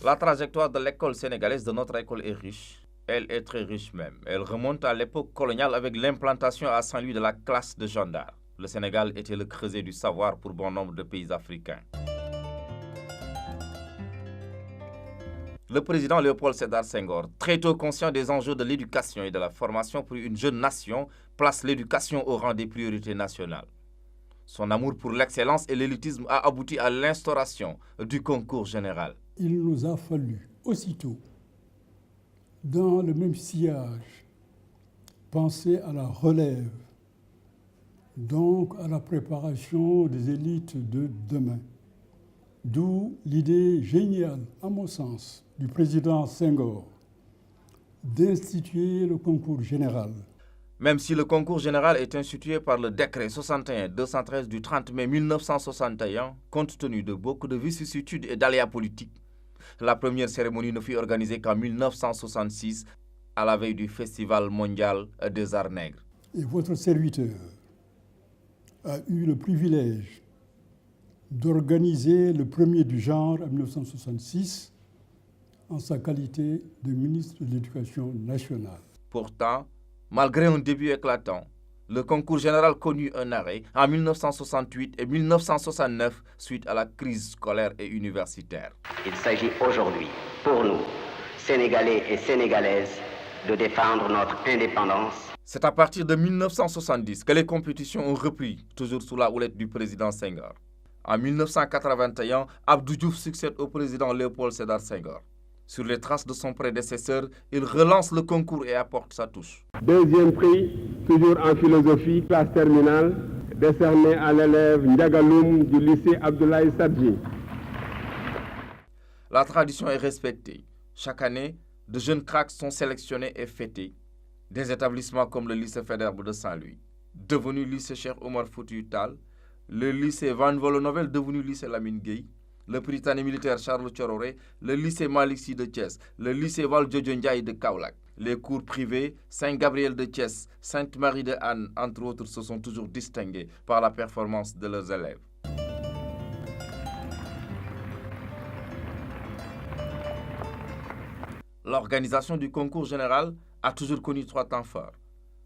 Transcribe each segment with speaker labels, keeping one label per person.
Speaker 1: La trajectoire de l'école sénégalaise, de notre école, est riche. Elle est très riche même. Elle remonte à l'époque coloniale avec l'implantation à Saint-Louis de la classe de gendarmes. Le Sénégal était le creuset du savoir pour bon nombre de pays africains. Le président Léopold Sédar Senghor, très tôt conscient des enjeux de l'éducation et de la formation pour une jeune nation, place l'éducation au rang des priorités nationales. Son amour pour l'excellence et l'élitisme a abouti à l'instauration du concours général.
Speaker 2: Il nous a fallu aussitôt, dans le même sillage, penser à la relève, donc à la préparation des élites de demain. D'où l'idée géniale, à mon sens, du président Senghor d'instituer le concours général.
Speaker 1: Même si le concours général est institué par le décret 61-213 du 30 mai 1961, compte tenu de beaucoup de vicissitudes et d'aléas politiques, la première cérémonie ne fut organisée qu'en 1966, à la veille du Festival mondial des arts nègres.
Speaker 2: Et votre serviteur a eu le privilège d'organiser le premier du genre en 1966 en sa qualité de ministre de l'Éducation nationale.
Speaker 1: Pourtant, malgré un début éclatant, le concours général connut un arrêt en 1968 et 1969 suite à la crise scolaire et universitaire.
Speaker 3: Il s'agit aujourd'hui, pour nous, Sénégalais et Sénégalaises, de défendre notre indépendance.
Speaker 1: C'est à partir de 1970 que les compétitions ont repris, toujours sous la houlette du président Senghor. En 1981, Abdou Diouf succède au président Léopold Sédar Senghor. Sur les traces de son prédécesseur, il relance le concours et apporte sa touche.
Speaker 4: Deuxième prix, toujours en philosophie, classe terminale, décerné à l'élève Ndiagaloum du lycée Abdoulaye Sadji.
Speaker 1: La tradition est respectée. Chaque année, de jeunes cracks sont sélectionnés et fêtés. Des établissements comme le lycée Faidherbe de Saint-Louis, devenu lycée Cheikh Omar Foutiyou Tall, le lycée Van Vollenhoven, devenu lycée Lamine Gueye, le Prytanée militaire Charles Thiororé, le lycée Malick Sy de Thiès, le lycée Valdiodio Ndiaye de Kaolack. Les cours privés Saint-Gabriel de Thiès, Sainte-Marie de Anne, entre autres, se sont toujours distingués par la performance de leurs élèves. L'organisation du concours général a toujours connu trois temps forts.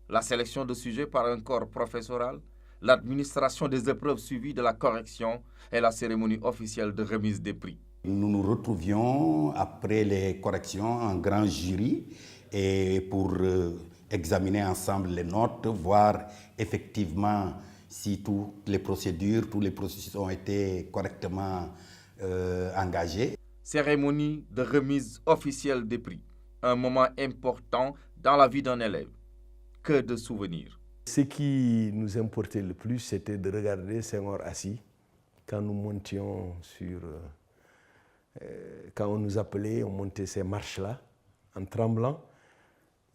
Speaker 1: La sélection de sujets par un corps professoral, l'administration des épreuves suivies de la correction et la cérémonie officielle de remise des prix.
Speaker 5: Nous nous retrouvions après les corrections en grand jury et pour examiner ensemble les notes, voir effectivement si toutes les procédures, tous les processus ont été correctement engagés.
Speaker 1: Cérémonie de remise officielle des prix, un moment important dans la vie d'un élève. Que de souvenirs.
Speaker 6: Ce qui nous importait le plus, c'était de regarder Senghor assis quand nous montions sur... quand on nous appelait, on montait ces marches-là en tremblant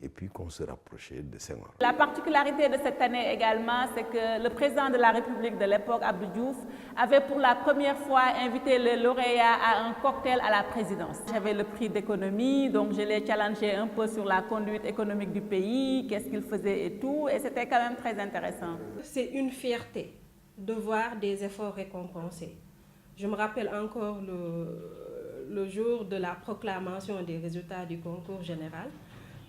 Speaker 6: et puis qu'on se rapprochait de Senghor.
Speaker 7: La particularité de cette année également, c'est que le président de la République de l'époque, Abdou Diouf, avait pour la première fois invité les lauréats à un cocktail à la présidence. J'avais le prix d'économie, donc je l'ai challengé un peu sur la conduite économique du pays, qu'est-ce qu'il faisait et tout, et c'était quand même très intéressant.
Speaker 8: C'est une fierté de voir des efforts récompensés. Je me rappelle encore le jour de la proclamation des résultats du concours général.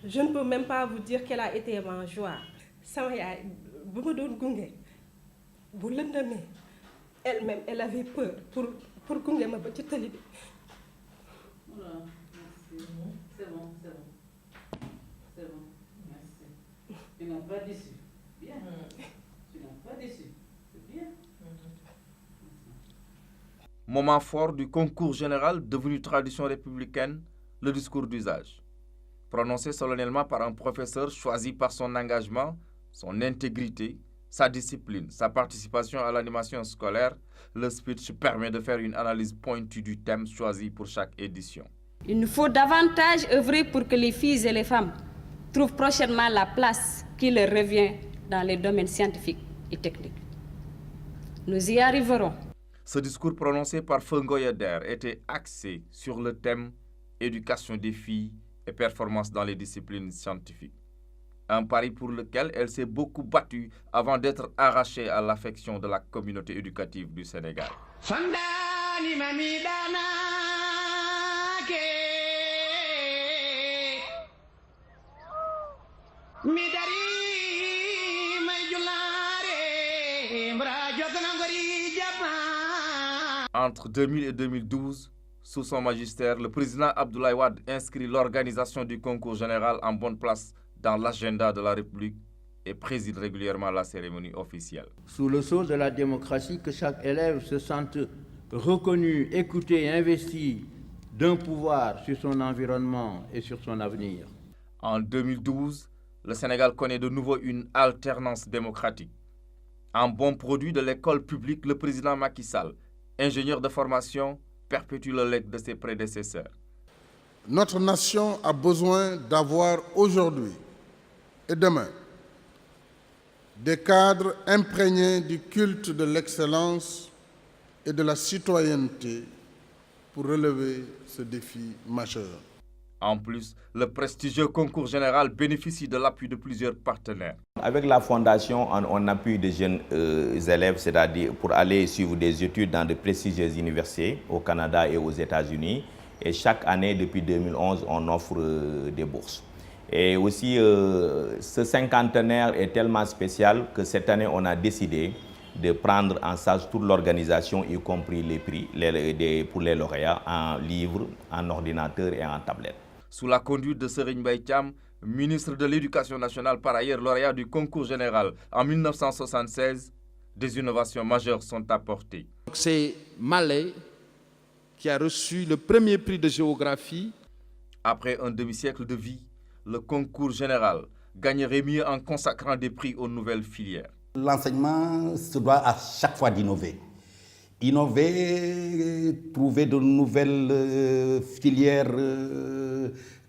Speaker 8: Je ne peux même pas vous dire quelle a été ma joie. Elle-même, elle avait peur pour gunge ma ba ci tali bi.
Speaker 9: C'est bon. Merci. Tu n'as pas déçu. Bien. Tu n'as pas déçu. C'est bien.
Speaker 1: Moment fort du concours général devenu tradition républicaine, le discours d'usage. Prononcé solennellement par un professeur choisi par son engagement, son intégrité, sa discipline, sa participation à l'animation scolaire, le speech permet de faire une analyse pointue du thème choisi pour chaque édition.
Speaker 10: Il nous faut davantage œuvrer pour que les filles et les femmes trouvent prochainement la place qui leur revient dans les domaines scientifiques et techniques. Nous y arriverons.
Speaker 1: Ce discours prononcé par Fengoye Der était axé sur le thème « Éducation des filles et performance dans les disciplines scientifiques ». Un pari pour lequel elle s'est beaucoup battue avant d'être arrachée à l'affection de la communauté éducative du Sénégal. Entre 2000 et 2012, sous son magistère, le président Abdoulaye Wade inscrit l'organisation du concours général en bonne place dans l'agenda de la République et préside régulièrement la cérémonie officielle.
Speaker 11: Sous le sceau de la démocratie, que chaque élève se sente reconnu, écouté et investi d'un pouvoir sur son environnement et sur son avenir.
Speaker 1: En 2012, le Sénégal connaît de nouveau une alternance démocratique. En bon produit de l'école publique, le président Macky Sall, ingénieur de formation, perpétue le legs de ses prédécesseurs.
Speaker 12: Notre nation a besoin d'avoir aujourd'hui et demain des cadres imprégnés du culte de l'excellence et de la citoyenneté pour relever ce défi majeur.
Speaker 1: En plus, le prestigieux concours général bénéficie de l'appui de plusieurs partenaires.
Speaker 13: Avec la fondation, on appuie des jeunes élèves, c'est-à-dire pour aller suivre des études dans de prestigieuses universités au Canada et aux États-Unis. Et chaque année, depuis 2011, on offre des bourses. Et aussi, ce cinquantenaire est tellement spécial que cette année, on a décidé de prendre en charge toute l'organisation, y compris les prix pour les lauréats en livres, en ordinateur et en tablette.
Speaker 1: Sous la conduite de Serigne Mbaye Thiam, ministre de l'Éducation nationale, par ailleurs lauréat du concours général en 1976, des innovations majeures sont apportées.
Speaker 14: C'est Malais qui a reçu le premier prix de géographie.
Speaker 1: Après un demi-siècle de vie, le concours général gagnerait mieux en consacrant des prix aux nouvelles filières.
Speaker 5: L'enseignement se doit à chaque fois d'innover. Innover, trouver de nouvelles filières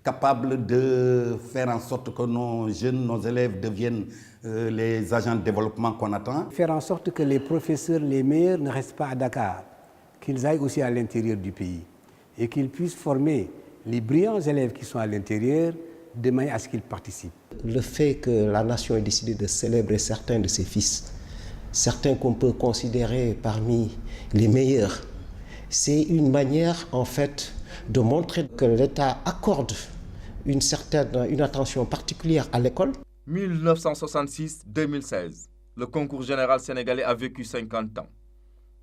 Speaker 5: capables de faire en sorte que nos jeunes, nos élèves deviennent les agents de développement qu'on attend.
Speaker 15: Faire en sorte que les professeurs les meilleurs ne restent pas à Dakar, qu'ils aillent aussi à l'intérieur du pays et qu'ils puissent former les brillants élèves qui sont à l'intérieur de manière à ce qu'ils participent.
Speaker 16: Le fait que la nation ait décidé de célébrer certains de ses fils, certains qu'on peut considérer parmi les meilleurs, c'est une manière en fait de montrer que l'État accorde une attention particulière à l'école.
Speaker 1: 1966-2016, le concours général sénégalais a vécu 50 ans.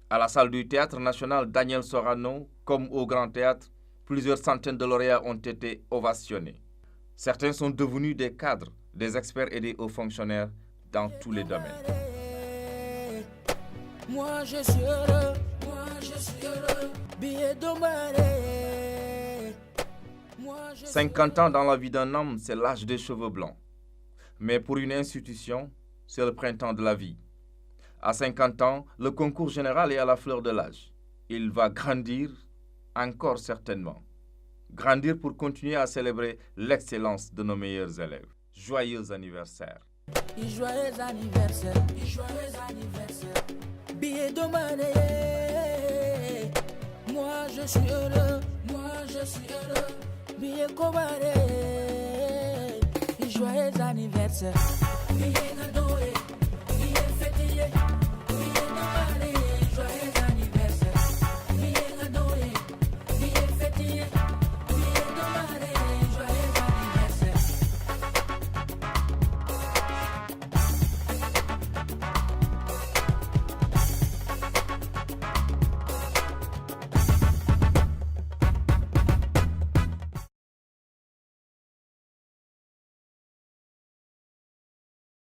Speaker 1: À la salle du Théâtre national Daniel Sorano, comme au Grand Théâtre, plusieurs centaines de lauréats ont été ovationnés. Certains sont devenus des cadres, des experts et des hauts fonctionnaires dans tous les domaines.
Speaker 17: Moi je suis heureux, moi je suis heureux, billet d'Ombaré.
Speaker 1: 50 ans dans la vie d'un homme, c'est l'âge des cheveux blancs. Mais pour une institution, c'est le printemps de la vie. À 50 ans, le concours général est à la fleur de l'âge. Il va grandir, encore certainement. Grandir pour continuer à célébrer l'excellence de nos meilleurs élèves. Joyeux anniversaire.
Speaker 17: Joyeux anniversaire, joyeux anniversaire. Billet d'Ombaré. Moi je suis heureux, moi je suis heureux. Billet d'Ombaré. Joyeux anniversaire. Billet d'Ombaré.